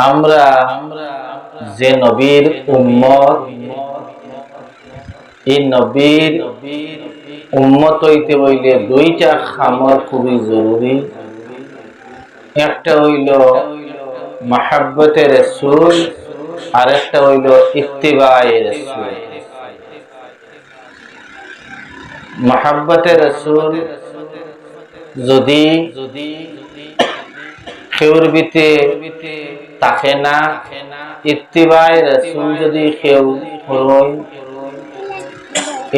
আমরা যে নবীর উম্মত, এই নবীর উম্মত হইতে হইলে দুইটা খামর খুবই জরুরি। একটা হইল মাহাব্বতে রাসূল, আর একটা হইল ইত্তিবায়ে রাসূল। মাহাব্বতে রাসূল যদি কেউর ভিতরে থাকে না, ইত্তিবায়ে রাসূল যদি কেউ হয়,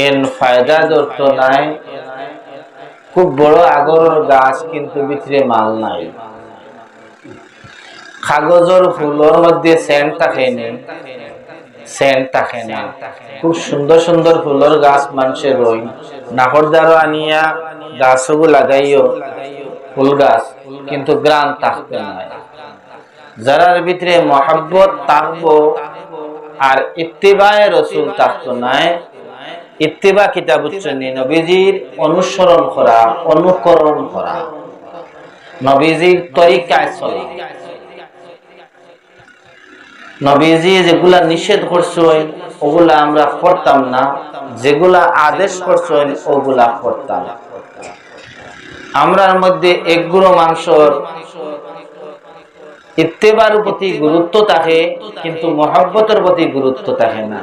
এর ফায়দা ধরত নাই। খুব বড় আগরের গাছ কিন্তু ভিতরে মাল নাই। কাগজের ফুলের মধ্যে সেন্ট থাকে না, সেন্ট থাকে না। খুব সুন্দর সুন্দর ফুলের গাছ মানুষের রই নাহরদারও আনিয়া গাছও লাগাইও ফুল গাছ, কিন্তু গ্রাম থাকতে নাই। যারার ভিতরে মহব্বত থাকবো আর ইত্তিবায়ে রাসূল থাকতো নাই। ইত্তিবা কিতাব উচ্চনি নবীজির অনুসরণ করা, অনুকরণ করা, নবীজির তরিকায় চলা। নবীজি যেগুলা নিষেধ করছেন ওগুলা আমরা করতাম না, যেগুলা আদেশ করছেন ওগুলা করতাম। আমরার মধ্যে একগুলো মানুষের ইত্তেবার প্রতি গুরুত্ব থাকে, কিন্তু মহব্বতের প্রতি গুরুত্ব থাকে না।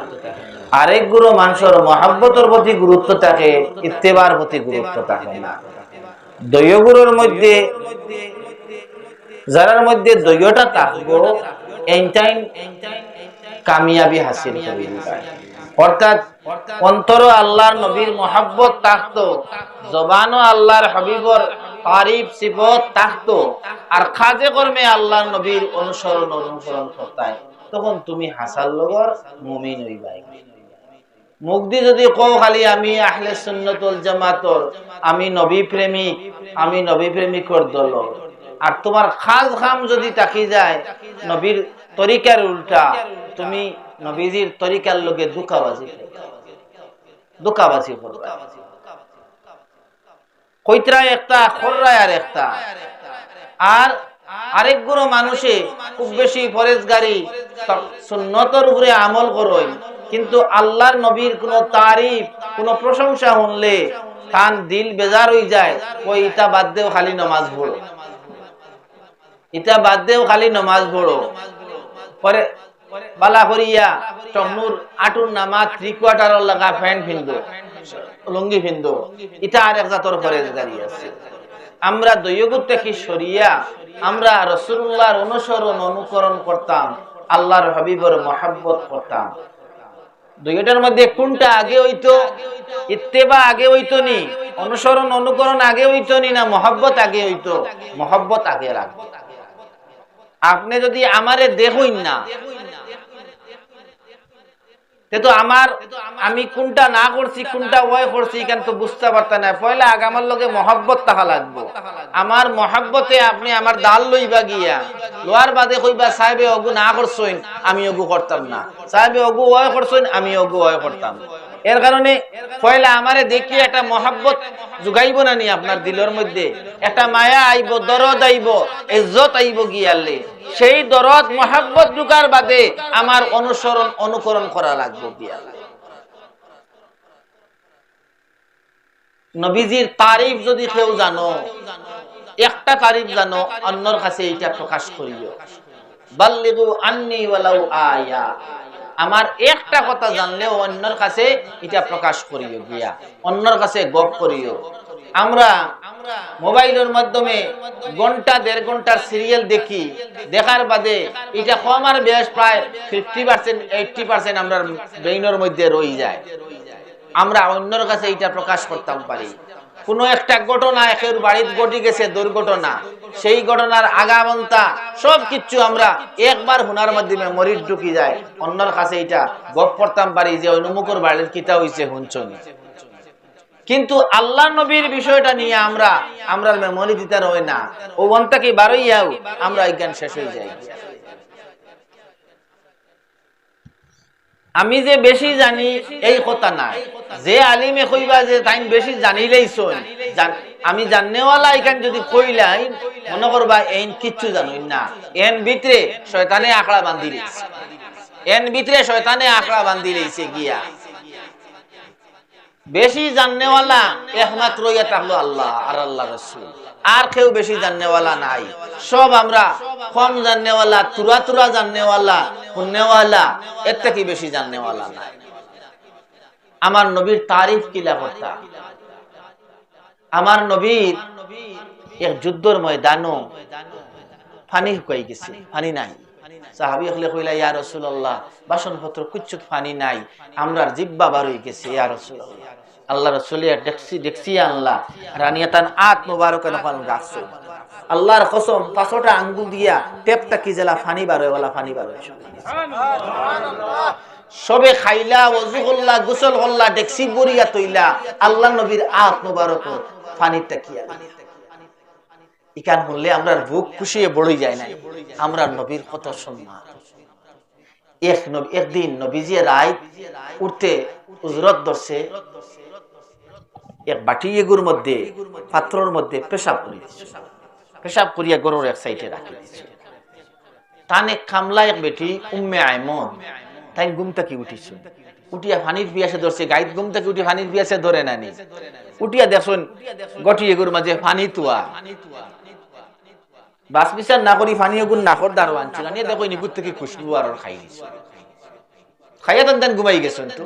আরেকগুলো মানুষের মহব্বতের প্রতি গুরুত্ব থাকে, ইত্তেবার প্রতি গুরুত্ব থাকে না। দৈয়গুলোর মধ্যে যারার মধ্যে দৈয়টা থাকবো এইটাই কামিয়াবি হাসিল করিবে। অর্থাৎ অন্তর আল্লাহর নবীর মহব্বত থাকতো, জবানও আল্লাহর হাবিবর তারিফ সিফত থাকতো, আর কাজে কর্মে আল্লাহর নবীর অনুসরণ করতাই, তখন তুমি হাসাল লগর মুমিন হইবাই। মুখ দিয়ে যদি কও খালি আমি আহলে সুন্নাত ওয়াল জামাতর, আমি নবী প্রেমিক, আমি নবী প্রেমিকর দল, আর তোমার খাজ খাম যদি তাকি যায় নবীর তরিকার উল্টা, তুমি নবীজির তরিকার লগে দুকাবাজি করবে। কইতরায় একটা, খররায় আর একটা। আর আরেকগুলো মানুষে খুব বেশি ফরেজগারি সুন্নতের উপরে আমল করই, কিন্তু আল্লাহর নবীর কোন তারিফ, কোন প্রশংসা শুনলে তার দিল বেজার হয়ে যায়। ওই ইটা বাদ দেও খালি নামাজ পড়ো, ইটা বাদ দেও খালি নামাজ পড়ো। পরে বালা করিয়া টমনুর আটুর নামাজ 3/4 লাগা প্যান্ট ফিনদো, লুঙ্গি ফিনদো, এটা আর এক জাতর ফরেজগারি আছে। আমরা দৈয়গুত থেকে সরিয়া আমরা রাসূলুল্লাহর অনুসরণ অনুকরণ করতাম, আল্লাহর হাবিবের মহব্বত করতাম। দুইটার মধ্যে কোনটা আগে হইতো? ইত্তেবা আগে হইতো নি, অনুসরণ অনুকরণ আগে হইতো নি, না মহব্বত আগে হইতো? মহব্বত আগে রাখবো। আপনি যদি আমারে দেখুন না, তো আমি কোনটা না করছি কোনটা ওয়াই করছি কেন তো বুঝতে পারতেন না। পয়লা আগে আমার লগে মহব্বত থাকা লাগবো। আমার মহব্বতে আপনি আমার দাল লইবা গিয়া লোয়ার বাদে কইবা সাহেবে অগু না করছইন, আমি অগু করতাম না, সাহেবে অগু ওয়াই করছইন, আমি অগু ওয়াই করতাম। এর কারণে পয়লা আমারে দেখি একটা মহব্বত জুগাইব না নি, আপনার দিলের মধ্যে একটা মায়া আইব, দরদ আইব, ইজ্জত আইব গিয়ালে, সেই দরদ মহব্বত ঢুকার বাদে আমার অনুসরণ অনুকরণ করা লাগবে গিয়া। নবীজির তারিফ যদি কেউ জানো, একটা তারিফ জানো, অন্যর কাছে এটা প্রকাশ করিও। বাল্লিগু আন্নী ওয়ালাউ আয়া, আমার একটা কথা জানলেও অন্যর কাছে এটা প্রকাশ করিও গিয়া, অন্যর কাছে গপ করিও। আমরা মোবাইলের মাধ্যমে ঘন্টা 1.5 ঘন্টার সিরিয়াল দেখি, দেখার বাদে এটা কম আর বেশ প্রায় 50% 80% আমরা ব্রেইনের মধ্যে রয়ে যায়। আমরা অন্যর কাছে এটা প্রকাশ করতাম পারি। কোনো একটা ঘটনা একের বাড়িতে ঘটে গেছে, দুর্ঘটনা, সেই ঘটনার আগামন্তা সব কিছু আমরা একবার হুনার মাধ্যমে মেমোরির ঢুকি যায়, অন্যর কাছে এটা গপ করতাম পারি যে অনুমুখর বাড়ির কিতা হইছে হুনছনি। কিন্তু আল্লাহ নবীর বিষয়টা নিয়ে আমরা মেমোরি দিতে রই না, ও অন্তাকে বারইয়াও আমরা জ্ঞান শেষ হয়ে যাই। আমি যে বেশি জানি এই কথা নাই, যে আলিমে কইবা যে তাই বেশি জানিলেই আমি জাননেওয়ালা এখান যদি কইলাই মনে করবা এন কিচ্ছু জানুই না, এন ভিতরে শয়তানে আকড়া বান্ধি লইছে, এন ভিতরে শয়তানে আকড়া বান্ধি লইছে গিয়া। বেশি জাননেওয়ালা একমাত্র ইয়া থাকলো আল্লাহ আর আল্লাহ রাসূল, আর কেউ বেশি জাননেওয়ালা নাই। সব আমরা কম জাননেওয়ালা, তুরা তুরা জাননেওয়ালা, শুননেওয়ালা, এর থেকে বেশি জাননেওয়ালা নাই। আমার নবীর তারিফ কিলা করতা, আমার নবীর এক যুদ্ধর ময়দানও পানি শুকাই গেছে, পানি নাই। সাহাবী হলে কইলা ইয়া রাসূলুল্লাহ বাসনপত্র কিচ্ছুত পানি নাই, আমরার জিহ্বা বার হয়ে গেছে ইয়া রাসূলুল্লাহ। আল্লাহ রাসূল ডেকসি আনলা, রানিয়াতান আত মুবারক নখন রাখছো, আল্লাহর কসম 5টা আঙ্গুল দিয়া টেপটা কি জেলা পানি বার হয়, ওলা পানি বার হয়। সুবহানাল্লাহ। সবে খাইলা, ওযু করলা, গোসল করলা, ডেকসি বরিয়া তৈলা, আল্লাহ নবীর আত মুবারক পানিটা কি ইকান হলে আমরা বুক খুশিয়ে বড়ই যায় না, আমরা নবীর কত সম্মান। একদিন নবীজি রাত উঠতে উজরত ধরছে, এক বাটি এগুর মধ্যে পাত্রর মধ্যে পেশাব করে দিচ্ছে, পেশাব করিয়া গরুর এক সাইডে রাখি দিচ্ছে। টানে কামলা এক বেটি উম্মে আয়মন, তাই ঘুম থেকে উঠিছে, উঠিয়া পানির পিয়াসে ধরছে, গাইত ঘুম থেকে উঠি পানির পিয়াসে ধরে নানি, উঠিয়া দেখুন গটি এগুর মাঝে পানি তুয়া, বাস বিচার না করি পানি এগুন নাকর দাঁড়ো আনছিল, নিয়ে দেখো নিকুর থেকে খুশবু আর খাই দিছে, খাইয়া তেন ঘুমাই গেছেন। তো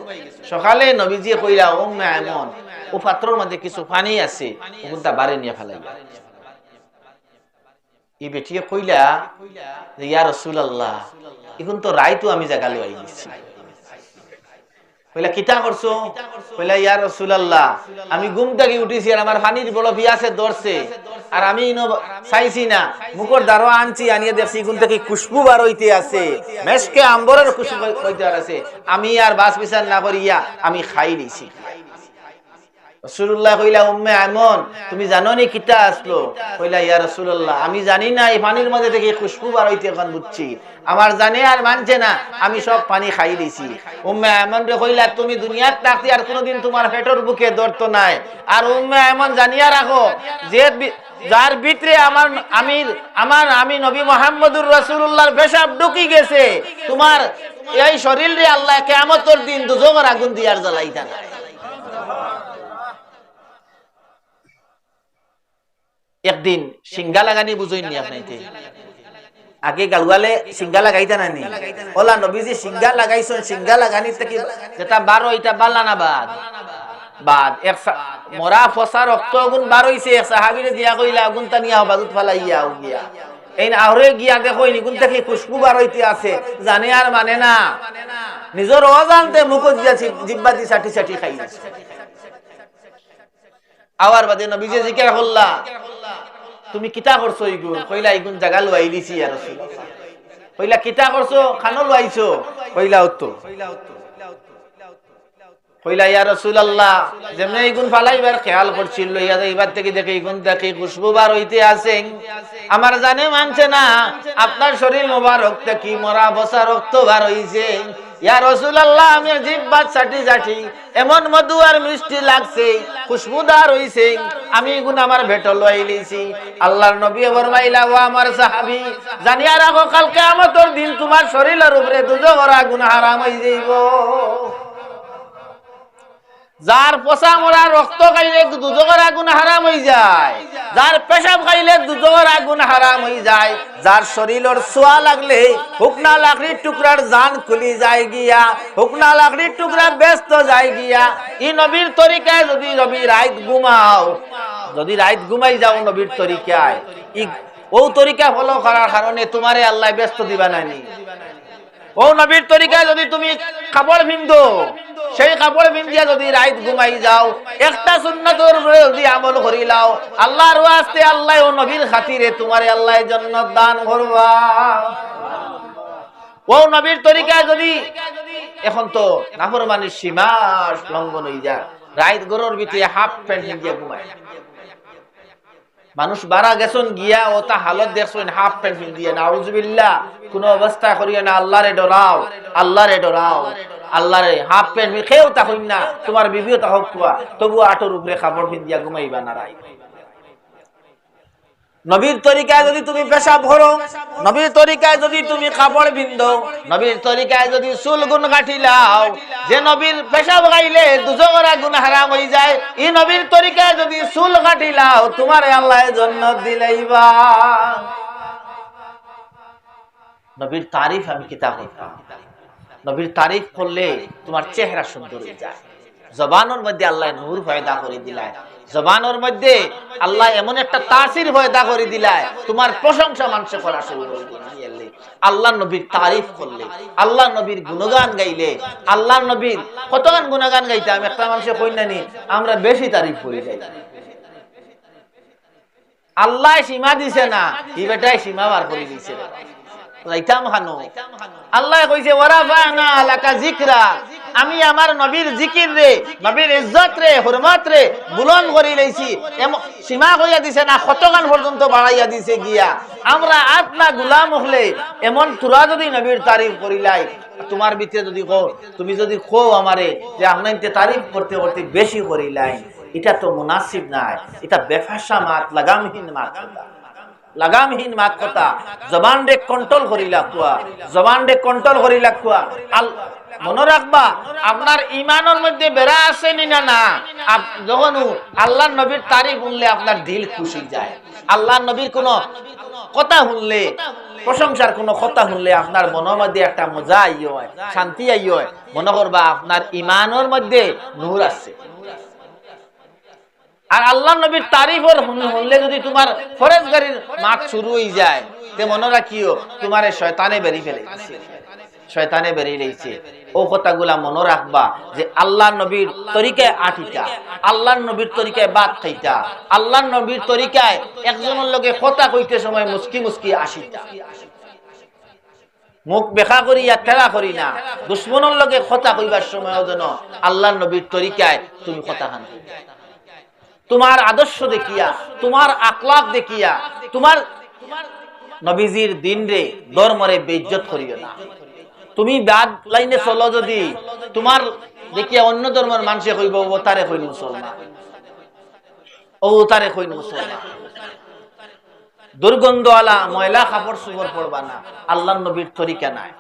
সকালে নবীজি কইলা উম্মে আয়মন ও পাত্রর মধ্যে কিছু পানি আছে, ওগুনটা বারে নিয়ে ফেলাইয়া। এই বেটিয়ে কইলা ইয়া রাসূলুল্লাহ এখন তো রাইতো আমি জাগালো আই দিছি। কইলা কিতা করছো? কইলা ইয়া রাসূলুল্লাহ আমি ঘুম থেকে উঠিছি আর আমার পানির বড় পিয়াসে ধরছে, আর আমি চাইছি না, মুখর দারো আনছি, আনিয়ে দেখছি ঘুম থেকে খুশবু বার হইতে আছে, মেশকে আম্বরের খুশবু হইতে আছে, আমি আর বাস বিচার না করিয়া আমি খাই দিছি। রাসূলুল্লাহ কইলা উম্মে আয়মন তুমি জানো নি কিতা আসলো? কইলা ইয়া রাসূলুল্লাহ আমি জানি না, এই পানির মধ্যে থেকে খুশবু বার হইতে এখন বুঝছি, আমার জানে আর মানছে না, আমি সব পানি খাই দিছি। উম্মে আয়মন রে কইলা তুমি দুনিয়াত থাকতে আর কোনোদিন তোমার পেটের বুকে দর্দ নাই, আর উম্মে আয়মন জানিয়া রাখো যে যার ভিতরে আমি নবী মুহাম্মদুর রাসূলুল্লাহর পেশাব ঢুকি গেছে, তোমার এই শরীর রে আল্লাহ কিয়ামতের দিন দুজকের আগুন দিয়ার জ্বালাইতা না। একদিন সিঙ্গা লাগানি বুঝইনি আপনাইতে, আগে গালুয়ালে সিঙ্গা লাগাইতা না নি, ওলা নবীজি সিঙ্গা লাগাইছেন, সিঙ্গা লাগানি থেকে যেটা বারো এটা বালা না বাদ এক মরা ফসা রক্ত আগুন বার হইছে, এক সাহাবীরে দিয়া কইলা আগুন টানিয়া বাজুত ফালাইয়া গিয়া এই আহরে গিয়া দেখো নিগুন থেকে খুশবু বার হইতে আছে, জানে আর মানে না, নিজের অজান্তে মুখ দিয়া জিহ্বা দি চাটি চাটি খাই দিছে। আওয়ার বাদে নবীজি জিকির করলা তুমি কিতা করছো ইগুন? কইলা ইগুন জাগা লুয়াই দিছি ইয়া রাসূলুল্লাহ। কইলা কিতা করছো? খানো লুয়াইছো? কইলা ওতো। কইলা ইয়া রাসূলুল্লাহ যেমনে ইগুন ফালাইবার খেয়াল করছিল, ইয়া এইবার থেকে দেখে ইগুন থেকে খুশবু বার হইতে আছে, আমার জানে মানছে না, আপনার শরীর মোবারক থেকে মরা বসা রক্ত বার হইছে। ইয়া রাসূলুল্লাহ আমি জিহ্বা চাটি চাটি এমন মধু আর মিষ্টি লাগছে, খুশবুদার হইছে, আমি এগুন আমার ভেটো লই লইছি। আল্লাহর নবী ফরমাইলা ও আমার সাহাবী জানিয়া রাখো কাল কিয়ামতের দিন তোমার শরীরের উপরে দুজকের আগুন হারাম হই যাইব। যার পচা মরা রক্ত খাইলে দুজকের আগুন হারাম হয়ে যায়, যার পেশাব খাইলে দুজকের আগুন হারাম হয়ে যায়, যার শরীরের ছোঁয়া লাগলে হুকনা লাকড়ির টুকরার জান খুলি যায় গিয়া, হুকনা লাকড়ির টুকরা ব্যস্ত যায় গিয়া। ই নবীর তরিকায় যদি নবী রাত ঘুমাও, যদি রাত ঘুমাই যাও নবীর তরিকায়, ও তরিকা ফলো করার কারণে তোমারে আল্লাহ ব্যস্ত দিবা নানি। ও নবীর তরিকায় যদি তুমি কাপড় ভিন্দো, সেই কাপড় ভিন্দিয়া যদি রাত ঘুমাই যাও, একটা সুন্নতের উপরে যদি আমল করি লাও, আল্লাহর ওয়াস্তে আল্লাহ ও নবীর খাতিরে তোমারে আল্লাহ জান্নাত দান করবা। ও নবীর তরিকায় যদি এখন তো নাফরমানির সীমা লঙ্ঘন হয়ে যায়, রাত গরুর ভিতরে হাফ প্যান্ট ভিন্দিয়া ঘুমায়, মানুষ বাড়া গেছেন গিয়া ও তা হালত দেখছেন হাফ প্যান্ট ভিন্দিয়া, নাউজুবিল্লাহ কোন অবস্থা করিয়া না, আল্লাহরে ডরাও, আল্লাহরে ডরাও, আল্লাহরে হাফ প্যান্ট খেয়েও তা হইন না, তোমার বিবিও তা হোক তবু আটোর উপরে কাপড় ভিন্দিয়া ঘুমাইবা না রাই। নবীর তরিকায় যদি তুমি পেশাব করো, নবীর তরিকায় যদি তুমি কাপড় বিন্দো, নবীর তরিকায় যদি চুল গুণ কাটিলাও, যে নবীর পেশাব গাইলে দুজোগরা গুণ হারাম হয়ে যায়, এই নবীর তরিকায় যদি চুল কাটিলাও তোমার আল্লাহ জান্নাত দিলাইবা। নবীর তারিফ আমি কিতাব করতাম, নবীর তারিফ করলে তোমার চেহারা সুন্দর হয়ে যায়। জবানের মধ্যে আল্লাহ নূর পয়দা করে দিলায়, জবানের মধ্যে আল্লাহ এমন একটা তাসির পয়দা করে দিলায়, তোমার প্রশংসা মানুষে করা শুরু করে দিলে। আল্লাহ নবীর তারিফ করলে, আল্লাহ নবীর গুণগান গাইলে, আল্লাহ নবীর কতগান গুণগান গাইতাম, একটা মানুষে কই নানি আমরা বেশি তারিফ করি যাই। আল্লাহ সীমা দিছে না, এই বেটাই সীমা বার করে দিছে। আল্লাহ কইছে ওয়ারাফানা লাকা যিকরা, আমি আমার নবীর জিকির রে, নবীর ইজ্জত রে, হুরমত রে বুলন্দ করে লইছি। সীমা কইয়া দিছে না, কতগান পর্যন্ত বাড়াইয়া দিছে গিয়া। আমরা আত্মা গোলাম হলে এমন তোরা যদি নবীর তারিফ করিলাই, তোমার ভিতরে যদি কো, তুমি যদি কো আমারে যে আপনাকে তারিফ করতে করতে বেশি করিলাই, এটা তো মুনাসিব নাই, এটা বেফাসা মাত, লাগামহীন মাত, লাগামহীন মাত কথা। জবান রে কন্ট্রোল করি রাখবা, জবান রে কন্ট্রোল করি রাখবা। মনে রাখবা আপনার ইমানের মধ্যে বেড়া আছে না না, যখন আল্লাহর নবীর তারিফ শুনলে আপনার দিল খুশি যায়। আল্লাহর নবীর কোন কথা শুনলে, প্রশংসার কোন কথা শুনলে আপনার মনের মধ্যে একটা মজা আই হয়, শান্তি আই হয়। মনে করবা আপনার ইমানের মধ্যে নূর আছে। আর আল্লাহ নবীর তারিফের শুনলে যদি তোমার ফরেজগারির মাঠ শুরু হয়ে যায়, তে মনে রাখিও তোমার শয়তানে বেরিয়ে ফেলেছে, শয়তানে বেরিয়ে রয়েছে। ও কথাগুলা মনে রাখবা যে আল্লাহ নবীর তরিকায় আটিটা, আল্লাহ নবীর তরিকায় বাদ খাইতা, আল্লাহ নবীর তরিকায় একজনের লগে কথা কইতে সময় মুস্কি মুস্কি আসিতা, মুখ বেখা করিয়া ঠেলা করি না। দুশ্মনের লগে কথা কইবার সময় যেন আল্লাহ নবীর তরিকায় তুমি কথা খান, তোমার আদর্শ দেখিয়া, তোমার আকলাক দেখিয়া, তোমার নবীজির দিন রে ধর্মরে বেইজ্জত করিও না। তুমি বাদ লাইনে চলো যদি, তোমার দেখিয়া অন্য ধর্মের মানুষে কইব ও তারে কইন মুসলমান, ও তারে কইন মুসলমান। দুর্গন্ধওয়ালা ময়লা কাপড় চোপড় পরবা না, আল্লাহর নবীর তরিকা নাই।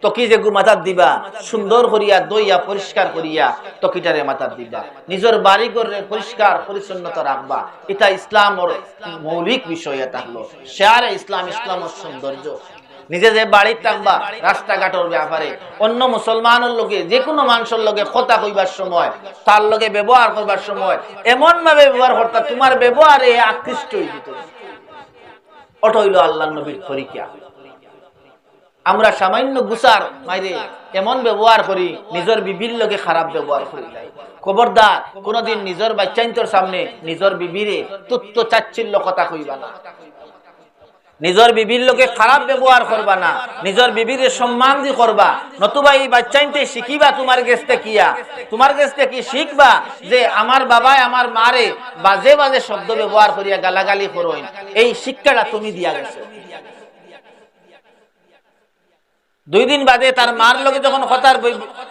তকি যে মাথার দিবা সুন্দর করিয়া দইয়া পরিষ্কার করিয়া তকিটারে মাথার দিবা, নিজের বাড়ি ঘরে পরিষ্কার পরিচ্ছন্নতা রাখবা। এটা ইসলামের মৌলিক বিষয়। এটা হলো শেয়ারে ইসলাম, ইসলামের সৌন্দর্য। নিজে যে বাড়ি থাকবা, রাস্তাঘাটের ব্যাপারে অন্য মুসলমানের লগে, যে কোনো মানুষের লগে কথা কইবার সময়, তার লগে ব্যবহার করবার সময় এমন ভাবে ব্যবহার করতা তোমার ব্যবহারে আকৃষ্ট হয়ে যেত। ওটা হইল আল্লাহর নবীর তরিকা। আমরা সামান্য গুসার মাইরে এমন ব্যবহার করি, নিজের বিবির লগে খারাপ ব্যবহার করি। খবরদার কোনদিন নিজের বাচ্চাইন্তর সামনে নিজের বিবিরে তুচ্ছ চাচ্ছিল্য কথা কইবা না, নিজের বিবির লগে খারাপ ব্যবহার করবা না, নিজের বিবিরে সম্মান দি করবা। নতুবা এই বাচ্চাইনতে শিখিবা তোমার কাছে কিয়া, তোমার কাছে কি শিখবা যে আমার বাবাই আমার মারে বাজে বাজে শব্দ ব্যবহার করিয়া গালাগালি করইন, এই শিক্ষাটা তুমি দিয়া গেছো। 2 দিন বাদে তার মার লগে যখন কথার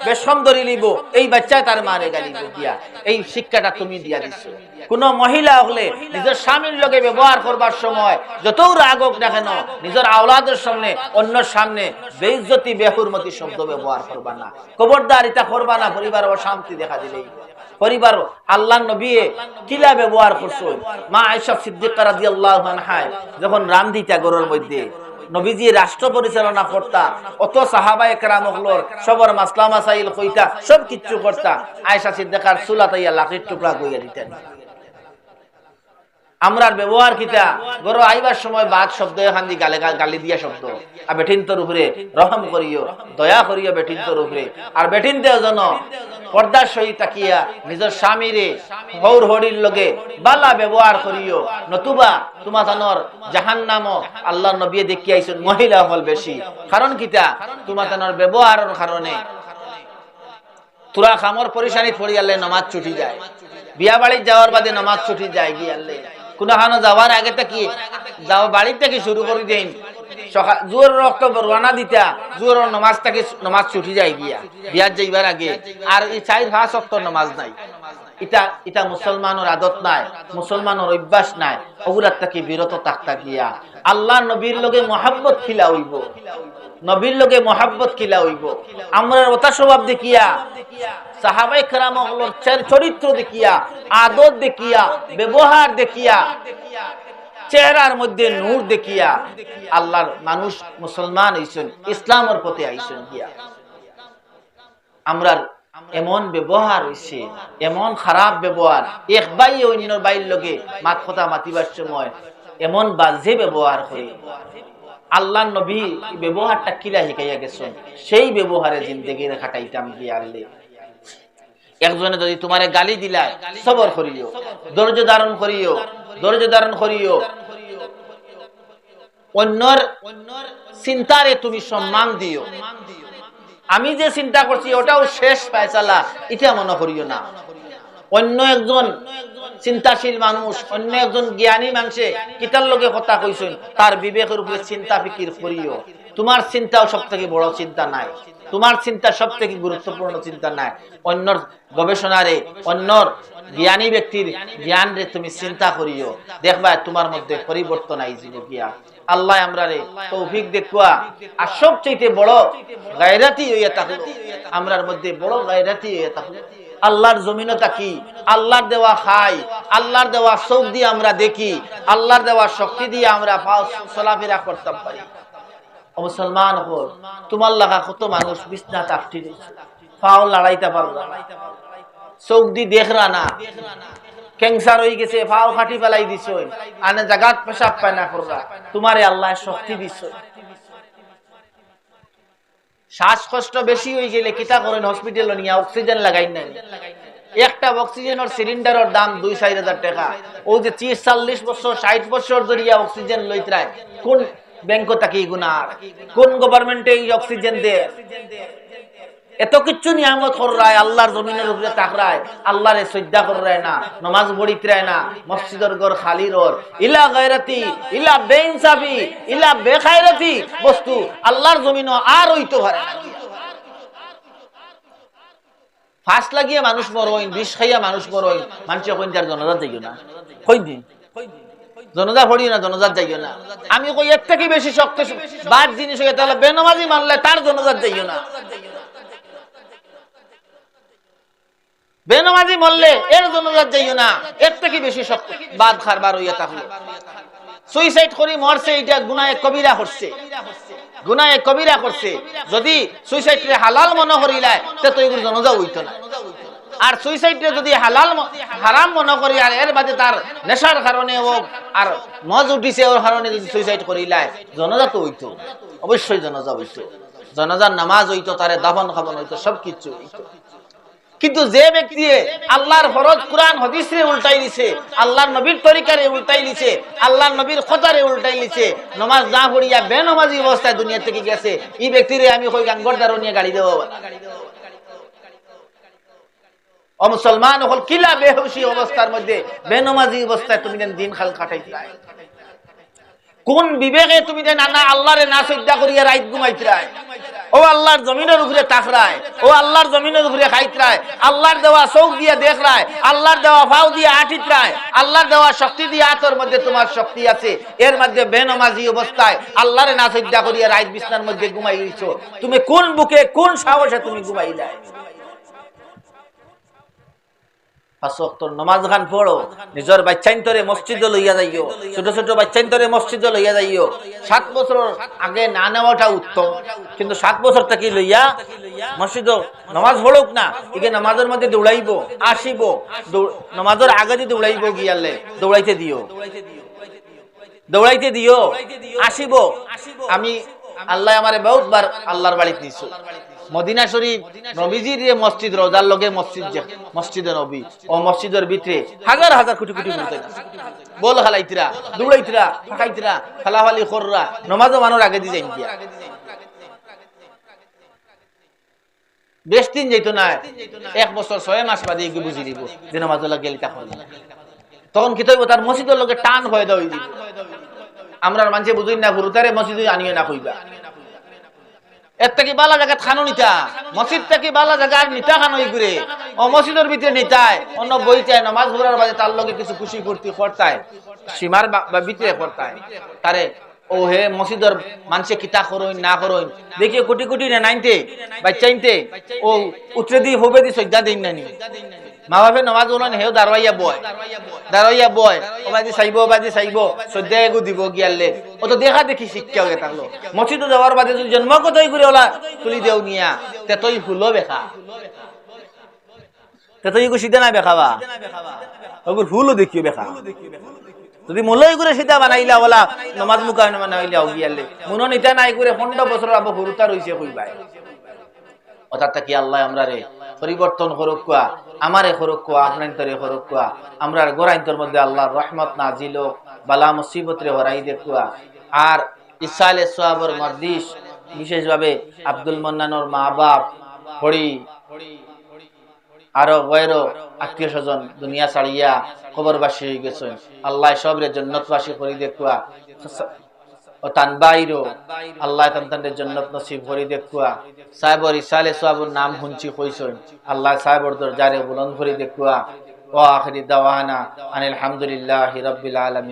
বেশম ধরি লিব, এই বাচ্চায় তার মারে গালি দিয়া, এই শিক্ষাটা তুমি দিয়া দিছো। কোন মহিলা হলে নিজের স্বামীর লগে ব্যবহার করবার সময় যতও রাগ হোক না কেন, নিজের আওলাদের সামনে, অন্যর সামনে বেইজ্জতি বেহুরমতি শব্দ ব্যবহার করবা না। খবরদার এটা করবা না, পরিবার অশান্তি দেখা দিলেই। পরিবার আল্লাহর নবী কিলা ব্যবহার করছো। মা আয়েশা সিদ্দিকা রাদিয়াল্লাহু আনহা যখন রান্ধিতা ঘরের মধ্যে, নবীজি রাষ্ট্র পরিচালনা করতা, অত সাহাবায়ে কেরাম হলোর সবর মাসলা মাসাইল কইতা, সব কিছু করতা। আয়েশা সিদ্দিকার চুলাতাইয়া লাঠির টুকরা কইয়া দিতেন। আমরার ব্যবহার কিটা, গরো আইবার সময় বাদ শব্দ এখান দিয়ে গালি দিয়া শব্দ। আর বেঠিনতর উপরে রহম করিও, দয়া করিও বেঠিনতর উপরে। আর বেঠিনতেও যেন পর্দার সহিত তাকিয়া নিজের স্বামীরে হৌর হরির লগে বালা ব্যবহার করিও, নতুবা তোমার তানোর জাহান্নামও আল্লাহর নবী দেখিয়ে আইছেন মহিলা হল বেশি। কারণ কিটা, তোমার তানোর ব্যবহারের কারণে তোরা খামর পরিশানি পড়িয়ালে নামাজ ছুটি যায়, বিয়া বাড়ি যাওয়ার বাদে নামাজ ছুটি যায় গিয়ালে, কোনখানো যাওয়ার আগে থেকে যাও বাড়ির থেকে শুরু করে দেন, সকাল জোর রক্ত রওনা দিতা, জোর নামাজ ছুটি যায় গিয়া বিয়ার যাইবার আগে। আর এই 4-5 ওয়াক্ত নামাজ নাই, এটা এটা মুসলমানের আদত নাই, মুসলমানের অভ্যাস নাই। ওগুলার থেকে বিরত থাকতা গিয়া আল্লাহ নবীর লগে মহাব্বত খিলা হইব, নবীর লগে মহাব্বত খিলা হইব। আমরা ওটা স্বভাব দেখিয়া, সাহাবায়ে কেরামের চরিত্র দেখিয়া, আদত দেখিয়া, ব্যবহার দেখিয়া, চেহারার মধ্যে নূর দেখিয়া আল্লাহর মানুষ মুসলমান হইছেন, ইসলামের পথে আইছেন গিয়া। আমরা এমন ব্যবহার হইছে, এমন খারাপ ব্যবহার, এক ভাই অন্য ভাইয়ের লগে মাত কথা মাতিবার সময় এমন বাজে ব্যবহার করি। আল্লাহর নবী ব্যবহারটা কিলা শিখাইয়া গেছেন, সেই ব্যবহারে জিন্দেগি কাটাইতাম গিয়া। আল্লাহ একজনে যদি তোমারে গালি দিলা, সবর করিও, ধৈর্য ধারণ করিও, ধৈর্য ধারণ করিও। অন্যর চিন্তারে তুমি সম্মান দিও। আমি যে চিন্তা করছি ওটাও শেষ ফয়সালা, এটা মনে করিও না। অন্য একজন চিন্তাশীল মানুষ, অন্য একজন জ্ঞানী মানুষে কিতার লগে কথা কইছেন, তার বিবেকের উপরে চিন্তা ফিকির করিও। তোমার চিন্তাও সব থেকে বড় চিন্তা নাই, তোমার চিন্তা সব থেকে গুরুত্বপূর্ণ চিন্তা নাই। অন্যর গবেষণারে, অন্যর জ্ঞানী ব্যক্তির জ্ঞান রে তুমি চিন্তা করিও, দেখবা তোমার মধ্যে পরিবর্তন আইজিব গিয়া। আল্লাহ আমরারে তৌফিক দেখুয়া আর সবচেয়ে বড় গায়রাতি হইয়া থাকুক, আমরার মধ্যে বড় গায়রাতি হইয়া থাকুক। আল্লাহর জমিনটা কি, আল্লাহর দেওয়া খাই, আল্লাহর দেওয়া চোখ দিয়ে আমরা দেখি, আল্লাহর দেওয়া শক্তি দিয়ে আমরা চলাফেরা করতে পারি। মুসলমান হল তোমার লাগা কত মানুষ বিছনা তাকটি পাও লড়াইতে পারবে না, চোখ দিয়ে দেখরা না, ক্যান্সার হয়ে গেছে, পাও খাটি ফেলাই দিছ, আনে জাগাত পেশাব পায়না করবা, তোমারে আল্লাহ শক্তি দিছ। শ্বাসকষ্ট বেশি হয়ে গেলে কিতা করেন, হসপিটাল নিয়ে অক্সিজেন লাগাই নাই। একটা অক্সিজেনের সিলিন্ডারের দাম 2-4 হাজার টাকা। ও যে 30-40 বছর 60 বছর ধরিয়া অক্সিজেন লইতরায়, কোন ব্যাংক তাকে গুনার, কোন গভর্নমেন্টে এই অক্সিজেন দেয়? এত কিছু নিয়ামত করায়, আল্লাহর জমিনের উপরে তাকরায়, আল্লাহরে শ্রদ্ধা করায় না, নামাজ পড়িতরায় না, মসজিদের ঘর খালি রর, ইলা গায়রাতি, ইলা বেইনসাফি, ইলা বেখায়রাতি বস্তু আল্লাহর জমিনও আর হইতে পারে না। ফাঁস লাগিয়ে মানুষ মরইন, বিষ খাইয়া মানুষ মরইন, মানুষ কইন তার জনজাত যাইও না, কই দিন জনজা পড়িও না, জনজাত যাইও না। আমি কই এর থেকে বেশি শক্ত বাদ জিনিস হয়ে তাহলে বেনামাজি মানলে তার জনজাত যাইও না। বেনামাজি মরলে এর জনজাত যাইও না, এর থেকে বেশি শক্ত বাদ খারবার হইয়া থাকলে। সুইসাইড করি মরছে, এটা গুনাহে কবিরা করছে, গুনাহে কবিরা করছে। যদি সুইসাইডে হালাল মনে করিলায় তে তো এগুলো জনজা হইতো না। আর সুইসাইডে যদি হালাল হারাম মনে করি আর এর বাদে তার নেশার কারণে হোক আর মজ উঠিছে ওর কারণে যদি সুইসাইড করিলায়, জনজা তো হইতো, অবশ্যই জনজা হইতো, জনজার নামাজ হইতো, তারে দাফন খাবন হইতো, সবকিছু হইতো। কিন্তু যে ব্যক্তি আল্লাহর ফরজ কুরআন হাদিসে উল্টাই দিছে, আল্লাহর নবীর তরিকারে উল্টাই দিছে, আল্লাহর নবীর কথারে উল্টাই দিছে, নামাজ না পড়িয়া বেনামাজি অবস্থায় দুনিয়া থেকে গেছে, এই ব্যক্তিরে আমি কই গাঙ্গরদার নিয়ে গালি দেব। ও মুসলমান হল কিলা বেহুশি অবস্থার মধ্যে বেনামাজি অবস্থায় তুমি দিন খাল কাটাইছিলাই? কোন বিবেকে তুমি নানা আল্লাহরে না শ্রদ্ধা করিয়া রাত ঘুমাইছিলাই? ও আল্লাহর জমিনের উপরে তাকরায়, ও আল্লাহর জমিনের উপরে খাইতরায়, আল্লাহর দেওয়া চোখ দিয়ে দেখরায়, আল্লাহর দেওয়া পাও দিয়ে আটিতরায়, আল্লাহর দেওয়া শক্তি দিয়ে আতর মধ্যে তোমার শক্তি আছে, এর মধ্যে বেনামাজি অবস্থায় আল্লাহরে না শ্রদ্ধা করিয়া রাত বিছনার মধ্যে ঘুমাই গেছো। তুমি কোন বুকে কোন সাহসে তুমি ঘুমাইলাই? নমাজ খান পড়ো, নিজের বাচ্চাইন্তরে মসজিদে লইয়া যাইও, ছোট ছোট বাচ্চাইন্তরে মসজিদে লইয়া যাইও। 7 বছর আগে না নেওয়াটা উত্তম, কিন্তু 7 বছর থেকে লইয়া মসজিদ নমাজ পড়ুক না, একে নামাজের মধ্যে দৌড়াইব, আসিব, নমাজের আগে যদি দৌড়াইব গিয়ালে দৌড়াইতে দিও, দৌড়াইতে দিও, আসিব। আমি আল্লাহ আমারে বহুত বার আল্লাহর বাড়িতে নিছো, মদিনা শরীফ নবীজির যে মসজিদ, রোজার লগে মসজিদ, যে মসজিদে নবী, ও মসজিদের ভিতরে হাজার হাজার কোটি কোটি বল খালাইতিরা, দৌড়াইতিরা, ফাঁকাইতিরা, ফালাফালি খররা, নমাজও মানুষ আগে দিয়ে যাই গিয়া। বেশ দিন যাইতো না, 1 বছর 6 মাস বাদে এগুলো বুঝি দিব যে নমাজ গেলে তখন কি তৈব তার মসজিদের লগে টান হয়ে দেওয়া দিব। আমরা মানুষে বুঝি না, গুরুতারে মসজিদে আনিয়ে না কইবা। এর থেকে বালা জায়গা খানো নিতা মসজিদ থেকে বালা জায়গা নিতা খানো ঘুরে ও মসজিদের ভিতরে নিতায় অন্য বইতে নামাজ পড়ার বাদে তার লগে কিছু খুশি ফুর্তি করতায় সীমার ভিতরে করতায় তারে ও হে মসজিদের মানুষে কিতা করইন না করইন দেখি কোটি কোটি না নাইনতে বাচ্চাইনতে ও উতরে দি হবে দি সজ্জা দিন নানি মা বাপে নামাজ পড়ান হেও দাঁড়াইয়া বয় ও বাদি চাইব সজ্জা এগু দিব গিয়ালে ও তো দেখা দেখি শিক্ষা হয়ে থাকলো মসজিদে যাওয়ার বাদে যদি জন্ম কতই করে ওলা তুলি দেও নিয়া তে তুই ফুলো বেখা তে তুই সিধা না বেখাবা ওগুর ফুলও দেখিও বেখা যদি মলই করে সিধা বানাইলা ওলা নমাজ মুকা বানাইলা গিয়ালে মনো নিতা নাই করে 15 বছর আবো হুরুতা রইছে কইবাই অর্থাৎ কি আল্লাহ আমরা রে পরিবর্তন করুক কুয়া আমারে করুক কুয়া আপনান্তরে করুক কুয়া আমরার গোরাইন্তর মধ্যে আল্লাহর রহমত নাজিল হোক বালা মুসিবত রে হরাই দেখুয়া আর ইসালে সোয়াবর মর্দিশ বিশেষভাবে আব্দুল মান্নানোর মা বাপ হরি আরো বয়রো আত্মীয় স্বজন দুনিয়া ছাড়িয়া কবরবাসী হয়ে গেছে আল্লাহ সবরে জান্নাতবাসী করে দেখুয়া ও তানবাইরো আল্লাহ তানতানের জান্নাত নসিব করে দেখুয়া সাহেবর ইসালে সোয়াবর নাম হুনছি কইছেন আল্লাহ সাহেবর দরজারে বুলন্দ করে দেখুয়া ওয়া আখিরি দাওয়ানা আনিল হামদুলিল্লাহি রাব্বিল আলামিন।